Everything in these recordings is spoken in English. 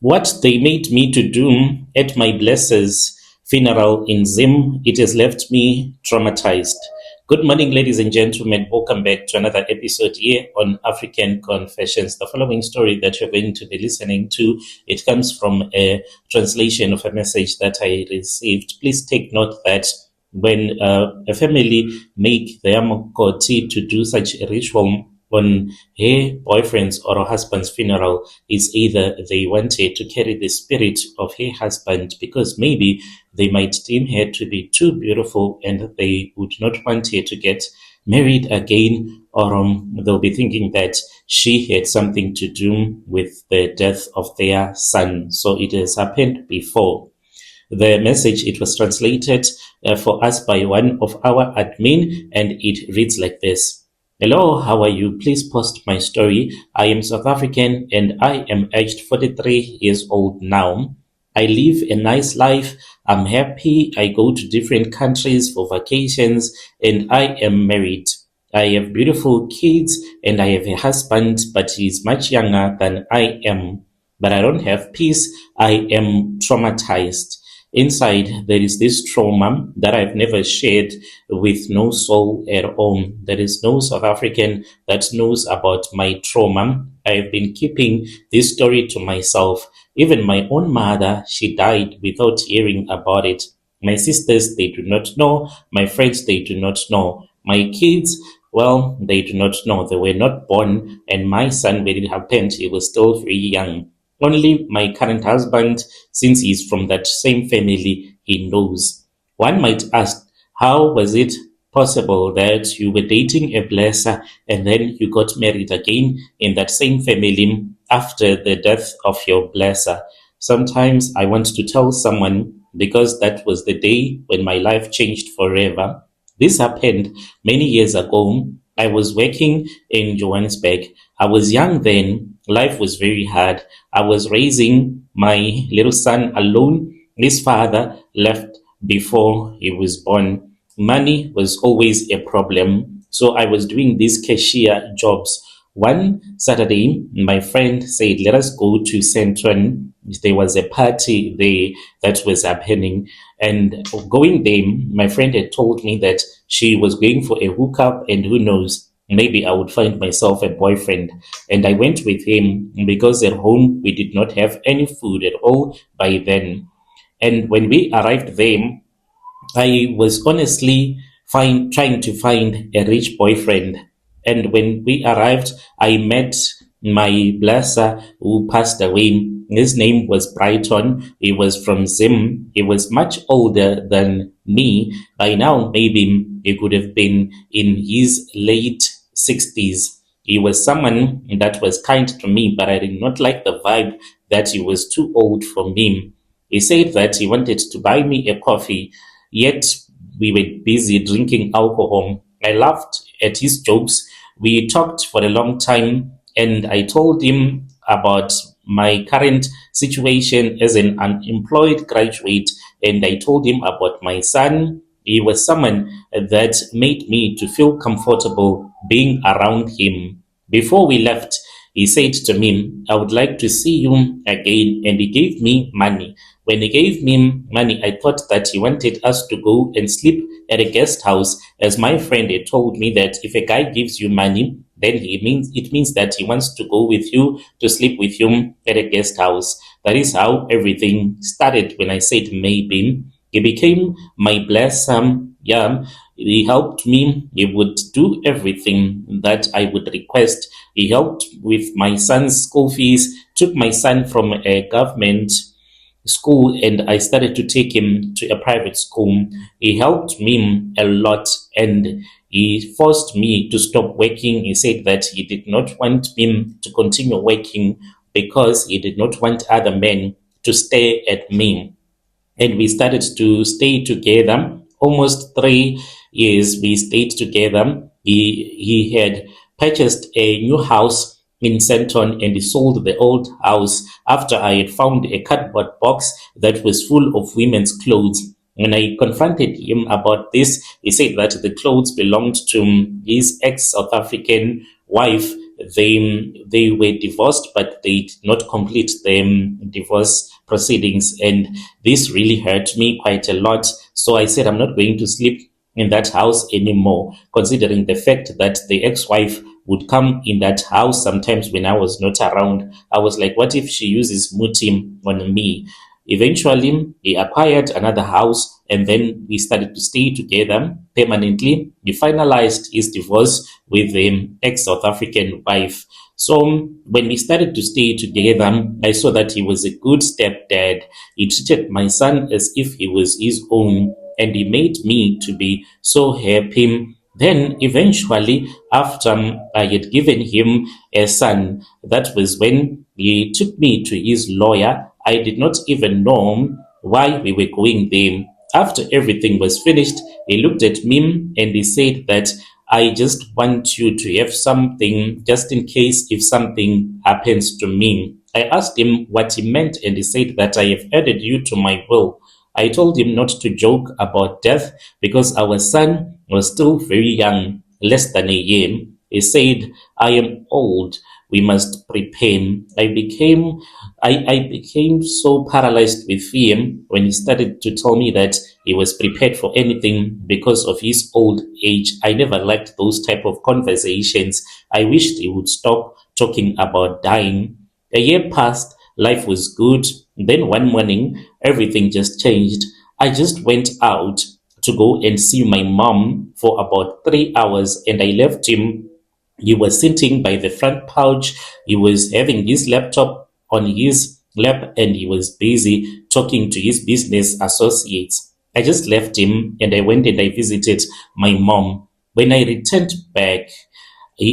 What they made me to do at my blesser's funeral in Zim, it has left me traumatized. Good morning, ladies and gentlemen. Welcome back to another episode here on African Confessions. The following story that you're going to be listening to, it comes from a translation of a message that I received. Please take note that when a family make their mokoti to do such a ritual on her boyfriend's or her husband's funeral, is either they wanted to carry the spirit of her husband because maybe they might deem her to be too beautiful and they would not want her to get married again, or they'll be thinking that she had something to do with the death of their son. So it has happened before. The message, it was translated for us by one of our admin, and it reads like this. Hello, how are you? Please post my story. I am South African and I am aged 43 years old now. I live a nice life. I'm happy. I go to different countries for vacations and I am married. I have beautiful kids and I have a husband, but he's much younger than I am. But I don't have peace. I am traumatized. Inside, there is this trauma that I've never shared with no soul at all. There is no South African that knows about my trauma. I've been keeping this story to myself. Even my own mother, she died without hearing about it. My sisters, they do not know. My friends, they do not know. My kids, well, they do not know. They were not born. And my son, when it happened, he was still very young. Only my current husband, since he's from that same family, he knows. One might ask, how was it possible that you were dating a blesser and then you got married again in that same family after the death of your blesser? Sometimes I want to tell someone because that was the day when my life changed forever. This happened many years ago. I was working in Johannesburg. I was young then. Life was very hard. I was raising my little son alone. His father left before he was born. Money was always a problem. So I was doing these cashier jobs. One Saturday, my friend said, let us go to Centron. There was a party there that was happening. And going there, my friend had told me that she was going for a hookup, and who knows, maybe I would find myself a boyfriend. And I went with him because at home we did not have any food at all by then. And when we arrived there, I was honestly trying to find a rich boyfriend. And when we arrived, I met my blesser who passed away. His name was Brighton. He was from Zim. He was much older than me. By now, maybe he could have been in his late 60s. He was someone that was kind to me, but I did not like the vibe that he was too old for me. He said that he wanted to buy me a coffee, yet we were busy drinking alcohol. I laughed at his jokes. We talked for a long time, and I told him about my current situation as an unemployed graduate, and I told him about my son. He was someone that made me to feel comfortable being around him. Before we left, he said to me, I would like to see you again, and he gave me money. When he gave me money, I thought that he wanted us to go and sleep at a guest house, as my friend had told me that if a guy gives you money, then it means that he wants to go with you to sleep with you at a guest house. That is how everything started when I said maybe. He became my blessing. Yeah, he helped me. He would do everything that I would request. He helped with my son's school fees, took my son from a government school and I started to take him to a private school. He helped me a lot and he forced me to stop working. He said that he did not want me to continue working because he did not want other men to stare at me. And we started to stay together. Almost 3 years we stayed together. He had purchased a new house in Centon and he sold the old house after I had found a cardboard box that was full of women's clothes. When I confronted him about this, he said that the clothes belonged to his ex-South African wife they were divorced, but they did not complete the divorce proceedings, and this really hurt me quite a lot. So I said I'm not going to sleep in that house anymore, considering the fact that the ex-wife would come in that house sometimes when I was not around. I was like, what if she uses muti on me? Eventually, he acquired another house, and then we started to stay together permanently. He finalized his divorce with the ex-South African wife. So when we started to stay together, I saw that he was a good stepdad. He treated my son as if he was his own, and he made me to be so happy. Then eventually, after I had given him a son, that was when he took me to his lawyer. I did not even know why we were going there. After everything was finished, he looked at me and he said that I just want you to have something just in case if something happens to me. I asked him what he meant, and he said that I have added you to my will. I told him not to joke about death because our son was still very young, less than a year. He said, I am old. We must prepare. I became so paralyzed with fear when he started to tell me that he was prepared for anything because of his old age. I never liked those type of conversations. I wished he would stop talking about dying. A year passed, life was good. Then one morning, everything just changed. I just went out to go and see my mom for about 3 hours, and I left him. He was sitting by the front porch. He was having his laptop on his lap, and he was busy talking to his business associates. I just left him and I went and I visited my mom. When I returned back,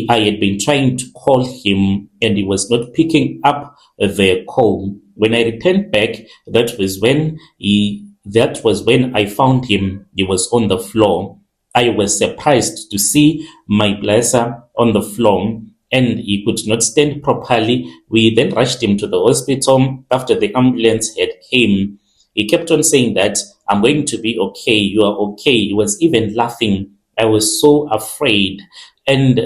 I had been trying to call him and he was not picking up the call. When I returned back, that was when I found him. He was on the floor. I was surprised to see my blesser on the floor, and he could not stand properly. We then rushed him to the hospital after the ambulance had came. He kept on saying that I'm going to be okay. You are okay. He was even laughing. I was so afraid. And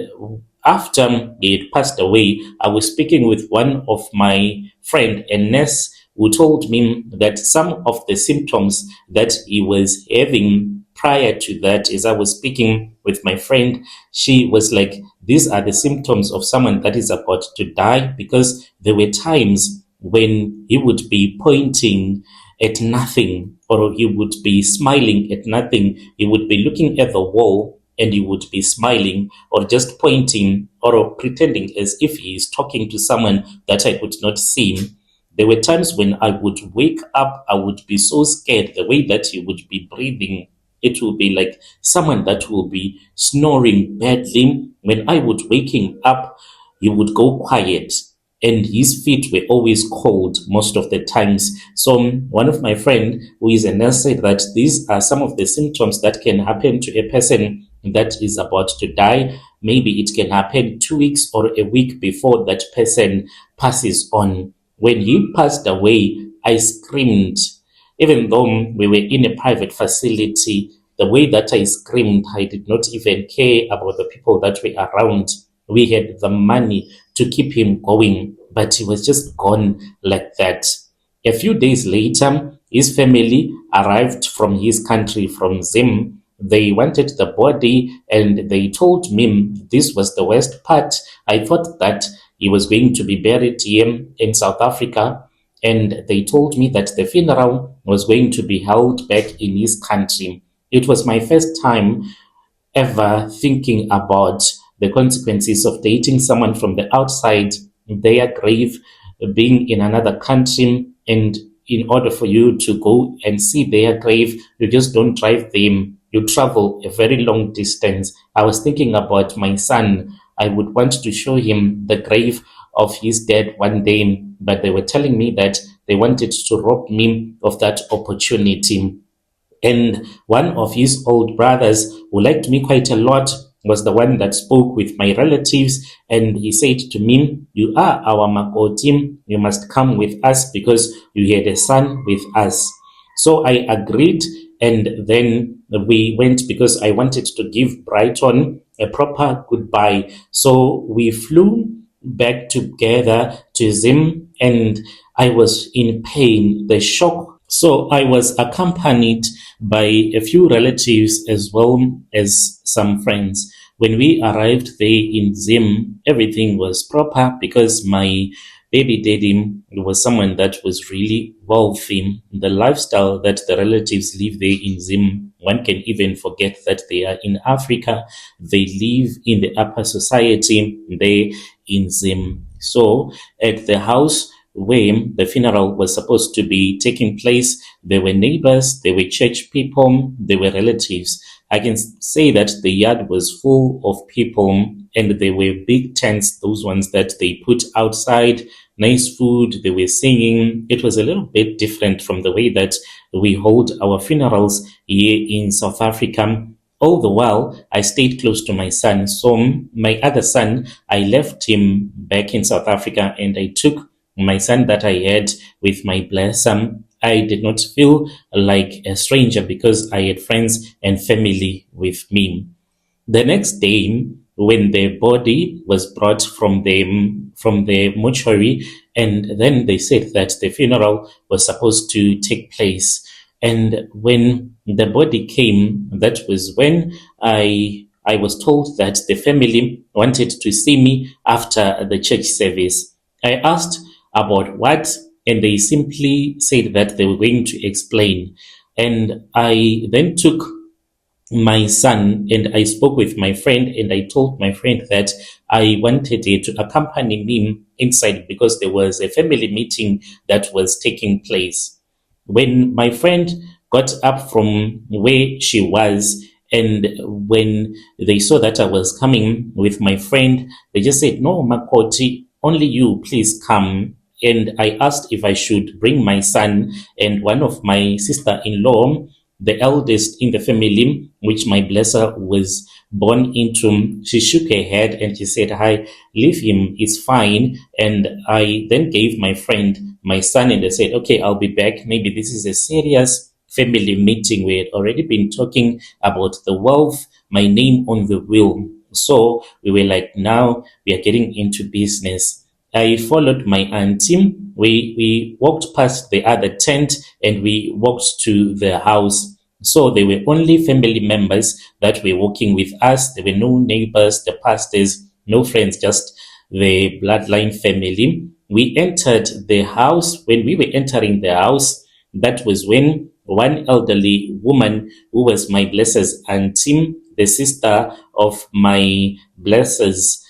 after he had passed away, I was speaking with one of my friend, a nurse, who told me that some of the symptoms that he was having prior to that, as I was speaking with my friend, she was like, these are the symptoms of someone that is about to die, because there were times when he would be pointing at nothing, or he would be smiling at nothing. He would be looking at the wall and he would be smiling or just pointing or pretending as if he is talking to someone that I could not see. There were times when I would wake up, I would be so scared the way that he would be breathing. It will be like someone that will be snoring badly. When I would waking up, he would go quiet and his feet were always cold most of the times. So one of my friend who is a nurse said that these are some of the symptoms that can happen to a person that is about to die. Maybe it can happen 2 weeks or a week before that person passes on. When he passed away, I screamed. Even though we were in a private facility, the way that I screamed, I did not even care about the people that were around. We had the money to keep him going, but he was just gone like that. A few days later, his family arrived from his country, from Zim. They wanted the body and they told me this was the worst part. I thought that he was going to be buried here in South Africa, and they told me that the funeral was going to be held back in his country. It was my first time ever thinking about the consequences of dating someone from the outside, their grave being in another country, and in order for you to go and see their grave, you just don't drive them, you travel a very long distance. I was thinking about my son. I would want to show him the grave of his dad one day, but they were telling me that they wanted to rob me of that opportunity. And one of his old brothers, who liked me quite a lot, was the one that spoke with my relatives, and he said to me, you are our Makoti, you must come with us because you had a son with us. So I agreed, and then we went because I wanted to give Brighton a proper goodbye. So we flew back together to Zim, and I was in pain, the shock. So I was accompanied by a few relatives as well as some friends. When we arrived there in Zim, everything was proper because my baby daddy was someone that was really wealthy. The lifestyle that the relatives live there in Zim, one can even forget that they are in Africa. They live in the upper society there in Zim. So at the house where the funeral was supposed to be taking place, there were neighbors, there were church people, there were relatives. I can say that the yard was full of people, and there were big tents, those ones that they put outside, nice food, they were singing. It was a little bit different from the way that we hold our funerals here in South Africa. All the while, I stayed close to my son. So my other son, I left him back in South Africa, and I took my son that I had with my blessing. I did not feel like a stranger because I had friends and family with me. The next day, when the body was brought from the mortuary, and then they said that the funeral was supposed to take place. And when the body came, that was when I was told that the family wanted to see me after the church service. I asked about what, and they simply said that they were going to explain. And I then took my son and I spoke with my friend, and I told my friend that I wanted to accompany me inside because there was a family meeting that was taking place. When my friend got up from where she was, and when they saw that I was coming with my friend, they just said, "No, Makoti, only you, please come." And I asked if I should bring my son and one of my sister-in-law, the eldest in the family, which my blesser was born into. She shook her head and she said, "Hi, leave him, it's fine." And I then gave my friend my son, and I said, "Okay, I'll be back. Maybe this is a serious family meeting. We had already been talking about the wealth, my name on the will." So we were like, now we are getting into business. I followed my auntie. We walked past the other tent and we walked to the house. So there were only family members that were walking with us. There were no neighbors, the pastors, no friends, just the bloodline family. We entered the house. When we were entering the house, that was when one elderly woman who was my blesser's auntie, the sister of my blesser's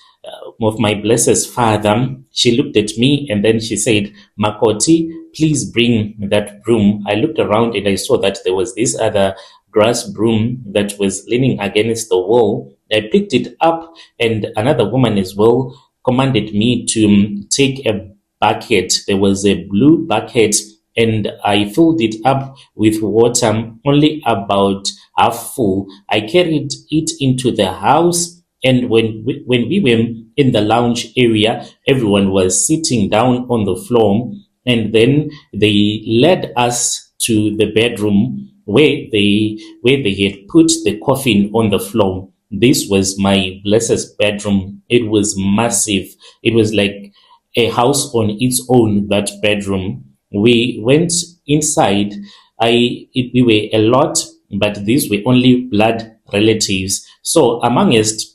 father, she looked at me and then she said, "Makoti, please bring that broom." I looked around and I saw that there was this other grass broom that was leaning against the wall. I picked it up, and another woman as well commanded me to take a bucket. There was a blue bucket, and I filled it up with water, only about half full. I carried it into the house. And when we were in the lounge area, everyone was sitting down on the floor. And then they led us to the bedroom where they had put the coffin on the floor. This was my blessed's bedroom. It was massive. It was like a house on its own, that bedroom. We went inside. We were a lot, but these were only blood relatives. So amongst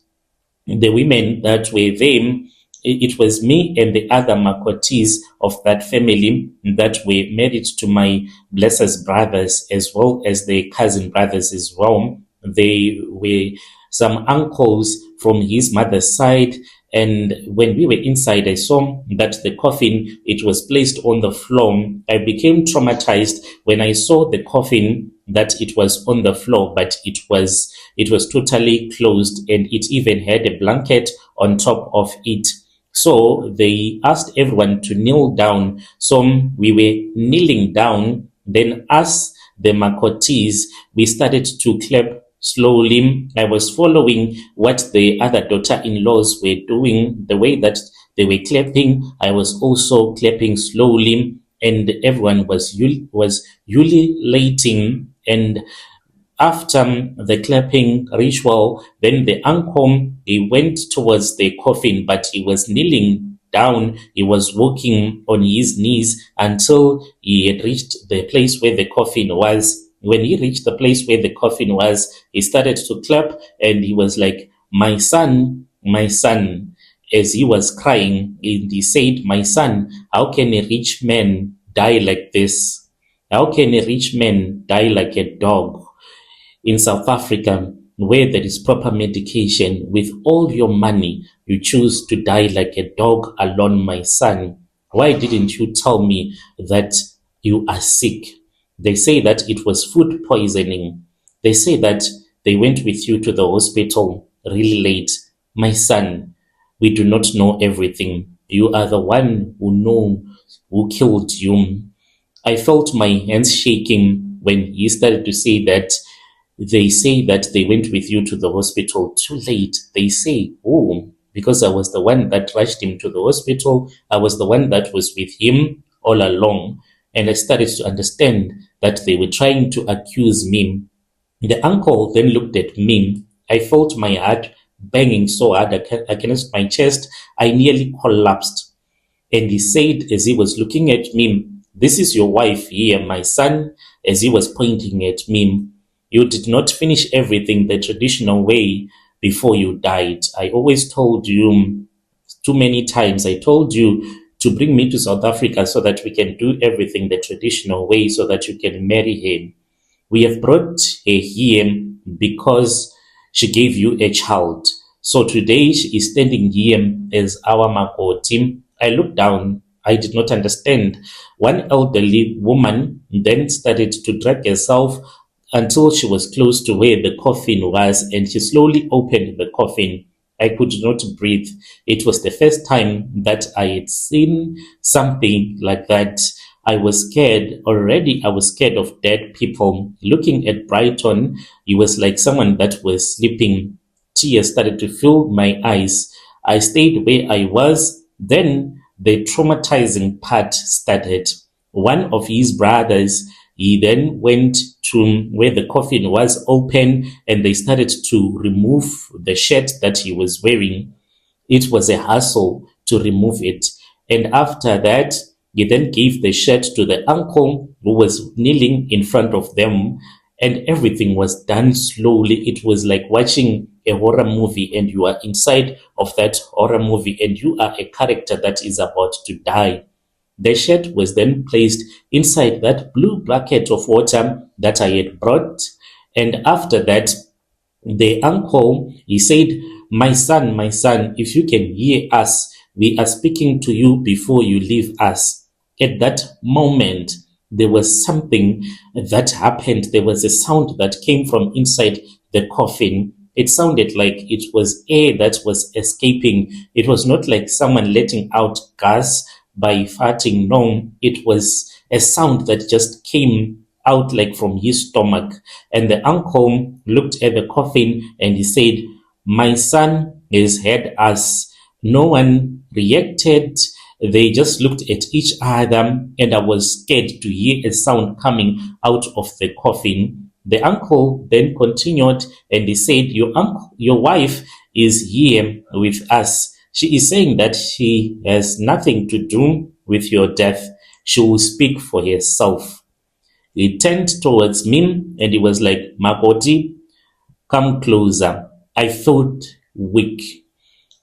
the women that were there, it was me and the other Makotis of that family that were married to my blesser's brothers, as well as the cousin brothers as well. They were some uncles from his mother's side. And when we were inside, I saw that the coffin, it was placed on the floor. I became traumatized when I saw the coffin, that it was on the floor, but it was totally closed, and it even had a blanket on top of it. So they asked everyone to kneel down. So we were kneeling down. Then us, the Makotis, we started to clap slowly. I was following what the other daughter-in-laws were doing, the way that they were clapping. I was also clapping slowly, and everyone was ululating. And After the clapping ritual, then the uncle, he went towards the coffin, but he was kneeling down. He was walking on his knees until he had reached the place where the coffin was. When he reached the place where the coffin was, he started to clap and he was like, my son, as he was crying, and he said, my son, how can a rich man die like this? How can a rich man die like a dog? In South Africa, where there is proper medication, with all your money, you choose to die like a dog alone, my son. Why didn't you tell me that you are sick? They say that it was food poisoning. They say that they went with you to the hospital really late. My son, we do not know everything. You are the one who know who killed you. I felt my hands shaking when he started to say that. They say that they went with you to the hospital too late. They say, oh, because I was the one that rushed him to the hospital. I was the one that was with him all along. And I started to understand that they were trying to accuse me. The uncle then looked at me. I felt my heart banging so hard against my chest. I nearly collapsed. And he said, as he was looking at me, this is your wife here, my son, as he was pointing at me. You did not finish everything the traditional way before you died. I always told you too many times. I told you to bring me to South Africa so that we can do everything the traditional way so that you can marry her. We have brought her here because she gave you a child. So today she is standing here as our makoti. I looked down. I did not understand. One elderly woman then started to drag herself until she was close to where the coffin was, and she slowly opened the coffin. I could not breathe. It was the first time that I had seen something like that. I was scared already. I was scared of dead people. Looking at Brighton, he was like someone that was sleeping. Tears started to fill my eyes. I stayed where I was. Then the traumatizing part started. One of his brothers, he then went to where the coffin was open and they started to remove the shirt that he was wearing. It was a hassle to remove it. And after that, he then gave the shirt to the uncle who was kneeling in front of them, and everything was done slowly. It was like watching a horror movie and you are inside of that horror movie and you are a character that is about to die. The shirt was then placed inside that blue bucket of water that I had brought. And after that, the uncle, he said, my son, if you can hear us, we are speaking to you before you leave us. At that moment, there was something that happened. There was a sound that came from inside the coffin. It sounded like it was air that was escaping. It was not like someone letting out gas by farting. No, it was a sound that just came out like from his stomach. And the uncle looked at the coffin and he said, my son has had us. No one reacted. They just looked at each other, and I was scared to hear a sound coming out of the coffin. The uncle then continued and he said, your wife is here with us. She is saying that she has nothing to do with your death. She will speak for herself. He turned towards me and he was like, Makoti, come closer. I felt weak.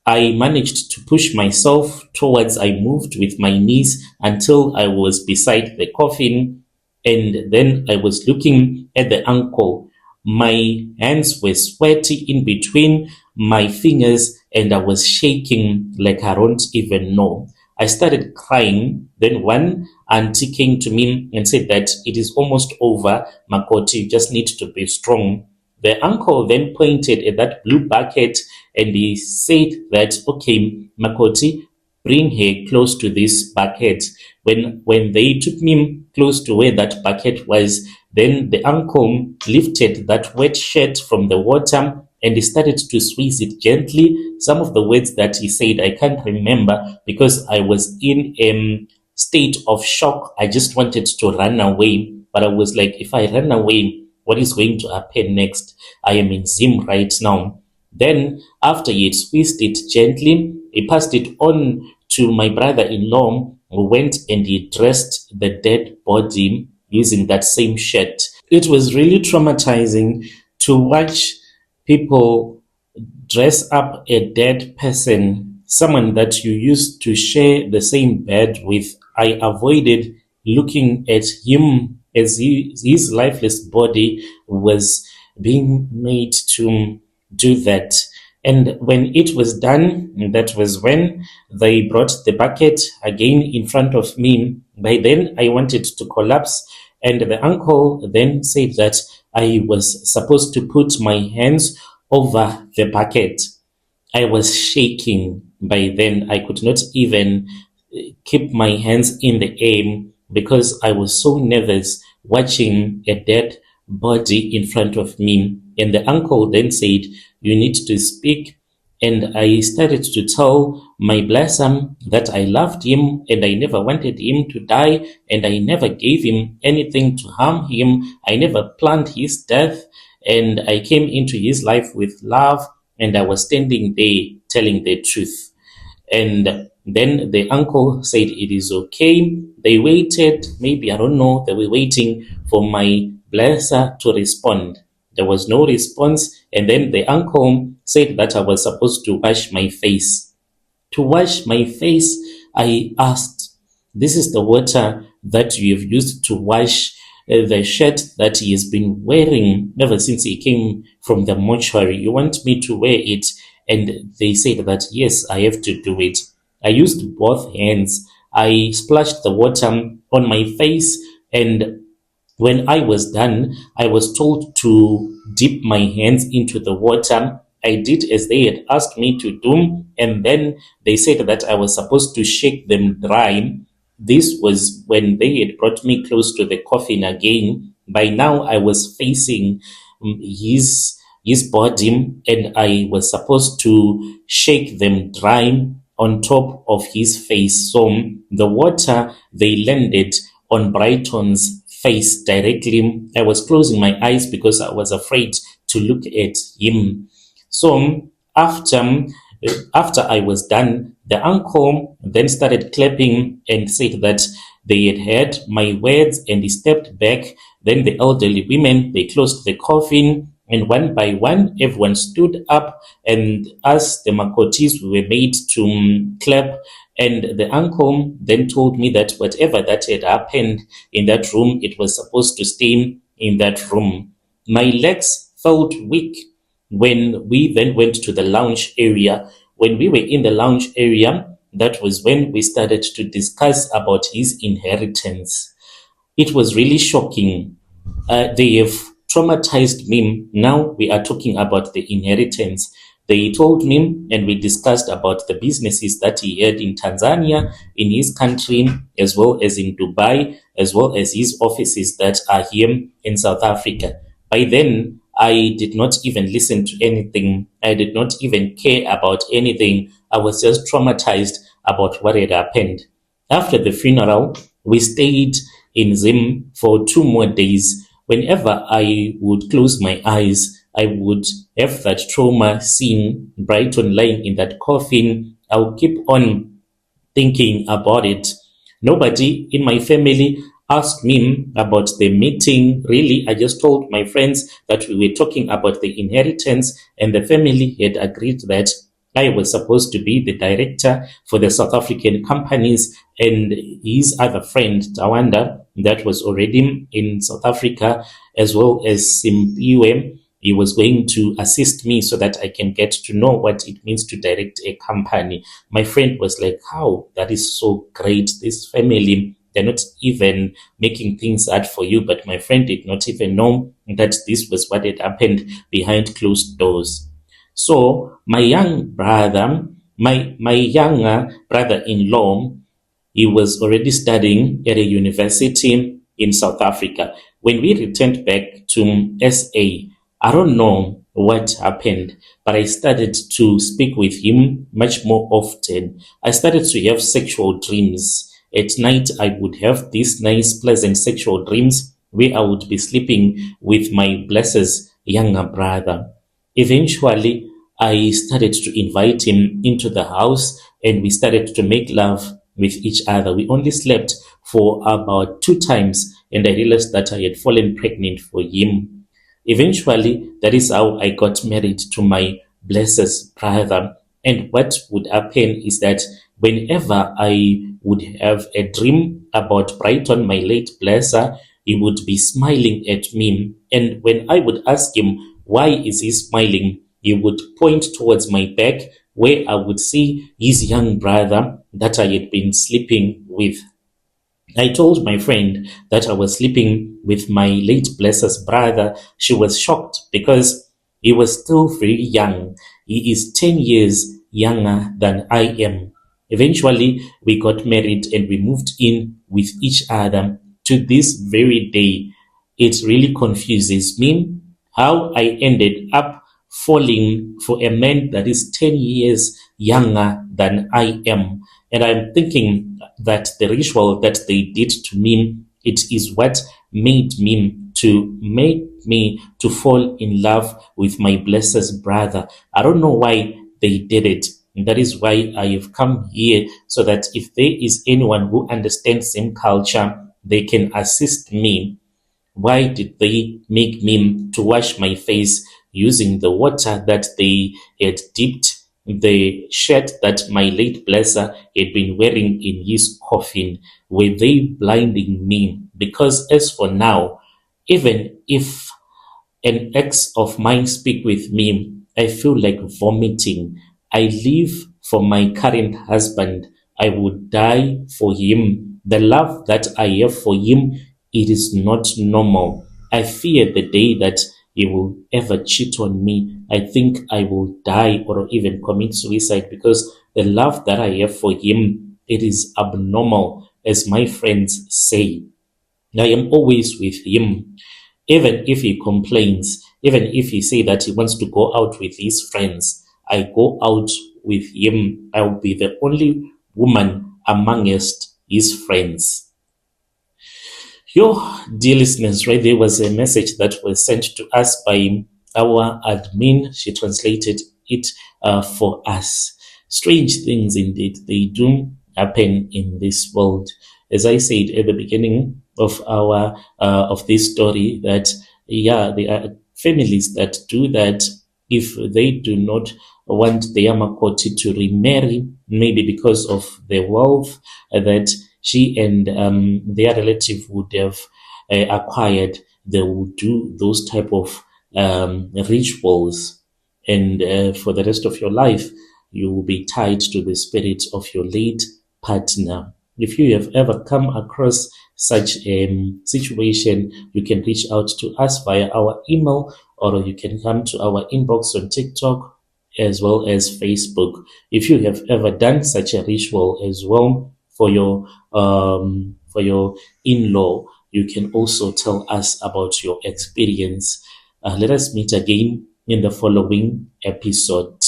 I managed to push myself towards. I moved with my knees until I was beside the coffin, and then I was looking at the uncle. My hands were sweaty in between my fingers and I was shaking like I don't even know. I started crying. Then one auntie came to me and said that it is almost over, Makoti, you just need to be strong. The uncle then pointed at that blue bucket and he said that, okay, Makoti, bring her close to this bucket. When they took me close to where that bucket was, then the uncle lifted that wet shirt from the water and he started to squeeze it gently. Some of the words that he said, I can't remember because I was in a state of shock. I just wanted to run away. But I was like, if I run away, what is going to happen next. I am in Zim right now. Then, after he had squeezed it gently, he passed it on to my brother-in-law, who went and he dressed the dead body using that same shirt. It was really traumatizing to watch people dress up a dead person, someone that you used to share the same bed with. I avoided looking at him as his lifeless body was being made to do that. And when it was done, that was when they brought the bucket again in front of me. By then, I wanted to collapse. And the uncle then said that I was supposed to put my hands over the bucket. I was shaking by then. I could not even keep my hands in the air because I was so nervous watching a dead body in front of me. And the uncle then said, "You need to speak." And I started to tell my blessum that I loved him and I never wanted him to die and I never gave him anything to harm him. I never planned his death and I came into his life with love and I was standing there telling the truth. And then the uncle said it is okay. They waited, maybe, I don't know, they were waiting for my blesser to respond. There was no response. And then the uncle said that I was supposed to wash my face. To wash my face, I asked, "This is the water that you have used to wash the shirt that he has been wearing ever since he came from the mortuary. You want me to wear it?" And they said that, "Yes, I have to do it." I used both hands. I splashed the water on my face, and when I was done, I was told to dip my hands into the water. I did as they had asked me to do, and then they said that I was supposed to shake them dry. This was when they had brought me close to the coffin again. By now, I was facing his body, and I was supposed to shake them dry on top of his face. So the water, they landed on Brighton's face directly. I was closing my eyes because I was afraid to look at him. So after I was done, the uncle then started clapping and said that they had heard my words, and he stepped back. Then the elderly women, they closed the coffin, and one by one, everyone stood up, and us, the Makotis, we were made to clap. And the uncle then told me that whatever that had happened in that room, it was supposed to stay in that room. My legs felt weak when we then went to the lounge area. When we were in the lounge area, that was when we started to discuss about his inheritance. It was really shocking. They have traumatized me. Now we are talking about the inheritance. They told me, and we discussed about the businesses that he had in Tanzania, in his country, as well as in Dubai, as well as his offices that are here in South Africa. By then, I did not even listen to anything. I did not even care about anything. I was just traumatized about what had happened. After the funeral, we stayed in Zim for 2 more days. Whenever I would close my eyes, I would have that trauma scene, Brighton lying in that coffin. I would keep on thinking about it. Nobody in my family asked me about the meeting. Really, I just told my friends that we were talking about the inheritance, and the family had agreed that I was supposed to be the director for the South African companies, and his other friend, Tawanda, that was already in South Africa, as well as Simpiwe. He was going to assist me so that I can get to know what it means to direct a company. My friend was like, "How? That is so great. This family, they're not even making things hard for you." But my friend did not even know that this was what had happened behind closed doors. So my young brother, my younger brother-in-law, he was already studying at a university in South Africa. When we returned back to SA, I don't know what happened, but I started to speak with him much more often. I started to have sexual dreams. At night, I would have these nice, pleasant sexual dreams. where I would be sleeping with my blessed's younger brother. Eventually, I started to invite him into the house and we started to make love with each other. We only slept for about 2 times and I realized that I had fallen pregnant for him. Eventually, that is how I got married to my blessed brother. And what would happen is that whenever I would have a dream about Brighton, my late blesser, he would be smiling at me. And when I would ask him, why is he smiling? He would point towards my back where I would see his young brother that I had been sleeping with. I told my friend that I was sleeping with my late blesser's brother. She was shocked because he was still very young. He is 10 years younger than I am. Eventually, we got married and we moved in with each other. To this very day, it really confuses me how I ended up falling for a man that is 10 years younger than I am. And I'm thinking that the ritual that they did to me, it is what made me to fall in love with my blessed brother. I don't know why they did it. And that is why I have come here, so that if there is anyone who understands same culture, they can assist me. Why did they make me to wash my face using the water that they had dipped the shirt that my late blesser had been wearing in his coffin? Were they blinding me? Because as for now, even if an ex of mine speak with me, I feel like vomiting. I live for my current husband. I would die for him. The love that I have for him, it is not normal. I fear the day that he will ever cheat on me. I think I will die or even commit suicide because the love that I have for him, it is abnormal, as my friends say. I am always with him. Even if he complains, even if he say that he wants to go out with his friends, I go out with him. I will be the only woman amongst his friends. Your dear listeners, right there was a message that was sent to us by our admin. She translated it for us. Strange things indeed, they do happen in this world. As I said at the beginning of our of this story, that yeah, there are families that do that if they do not want the Yamakoti to remarry, maybe because of the wealth that she and their relative would have acquired. They would do those type of rituals, and for the rest of your life, you will be tied to the spirit of your late partner. If you have ever come across such a situation, you can reach out to us via our email, or you can come to our inbox on TikTok as well as Facebook. If you have ever done such a ritual as well for your in-law, you can also tell us about your experience. Let us meet again in the following episode.